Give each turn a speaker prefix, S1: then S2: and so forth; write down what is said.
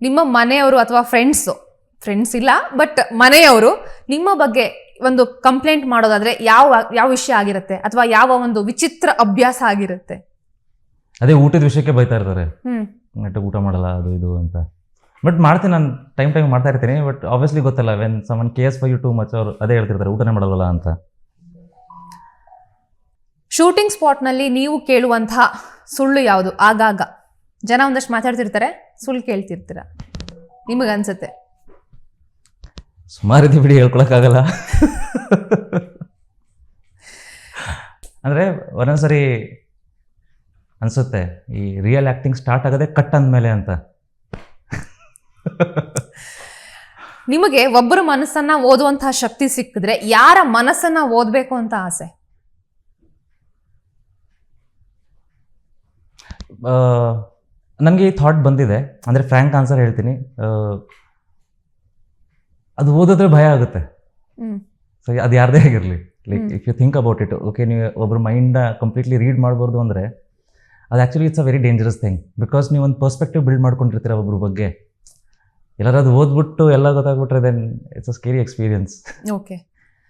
S1: ನಿಮ್ಮ ಮನೆಯವರು ಅಥವಾ ಫ್ರೆಂಡ್ಸ್ ಇಲ್ಲ ಬಟ್ ಮನೆಯವರು ನಿಮ್ಮ ಬಗ್ಗೆ ಒಂದು ಕಂಪ್ಲೇಂಟ್ ಮಾಡೋದಾದ್ರೆ ಯಾವ ವಿಷಯ ಆಗಿರುತ್ತೆ ಅಥವಾ ಯಾವ ಒಂದು ವಿಚಿತ್ರ ಅಭ್ಯಾಸ ಆಗಿರುತ್ತೆ?
S2: ಅದೇ ಊಟದ ವಿಷಯಕ್ಕೆ ಬೈತಾ ಇರ್ತಾರೆ, ನೆಟ್ಟಾಗಿ ಊಟ ಮಾಡಲ್ಲ ಅದು ಇದು ಅಂತ. ಬಟ್ ಮಾಡ್ತೀನಿ, ನಾನು ಟೈಮ್ ಮಾಡ್ತಾ ಇರ್ತೀನಿ. ಬಟ್ ಆಬ್ವಿಯಸ್ಲಿ ಗೊತ್ತಲ್ಲ, when someone cares for you too much ಅವರು ಅದೇ ಹೇಳ್ತಿರ್ತಾರೆ, ಊಟನೇ ಮಾಡಲ್ವಲ್ಲ ಅಂತ.
S1: ಶೂಟಿಂಗ್ ಸ್ಪಾಟ್ನಲ್ಲಿ ನೀವು ಕೇಳುವಂತಹ ಸುಳ್ಳು ಯಾವುದು? ಆಗಾಗ ಜನ ಒಂದಷ್ಟು ಮಾತಾಡ್ತಿರ್ತಾರೆ, ಸುಳ್ಳು ಕೇಳ್ತಿರ್ತೀರ, ನಿಮಗನ್ಸುತ್ತೆ?
S2: ಸುಮಾರಿದೆ ಬಿಡಿ, ಹೇಳ್ಕೊಳಕ್ಕಾಗಲ್ಲ. ಅಂದರೆ ಒಂದೊಂದ್ಸರಿ ಅನ್ಸುತ್ತೆ ಈ ರಿಯಲ್ ಆ್ಯಕ್ಟಿಂಗ್ ಸ್ಟಾರ್ಟ್ ಆಗೋದೇ ಕಟ್ ಅಂದಮೇಲೆ ಅಂತ.
S1: ನಿಮಗೆ ಒಬ್ಬರ ಮನಸ್ಸನ್ನ ಓದುವಂತಹ ಶಕ್ತಿ ಸಿಕ್ಕಿದ್ರೆ ಯಾರ ಮನಸ್ಸನ್ನ ಓದಬೇಕು ಅಂತ ಆಸೆ?
S2: ನನಗೆ ಈ ಥಾಟ್ ಬಂದಿದೆ, ಅಂದರೆ ಫ್ರ್ಯಾಂಕ್ ಆನ್ಸರ್ ಹೇಳ್ತೀನಿ. ಅದು ಓದಿದ್ರೆ ಭಯ ಆಗುತ್ತೆ. ಸೊ ಅದು ಯಾರದೇ ಆಗಿರಲಿ, like if you think about it, okay, ನೀವು ಒಬ್ಬರ ಮೈಂಡ್ನ ಕಂಪ್ಲೀಟ್ಲಿ ರೀಡ್ ಮಾಡ್ಬಾರ್ದು ಅಂದರೆ ಅದು actually it's a very dangerous thing. Because ನೀವು ಒಂದು ಪರ್ಸ್ಪೆಕ್ಟಿವ್ ಬಿಲ್ಡ್ ಮಾಡ್ಕೊಂಡಿರ್ತೀರ ಒಬ್ಬರ ಬಗ್ಗೆ. ಎಲ್ಲರೂ ಅದು ಓದ್ಬಿಟ್ಟು ಎಲ್ಲ ಗೊತ್ತಾಗ್ಬಿಟ್ರೆ then it's a scary experience.
S1: Okay.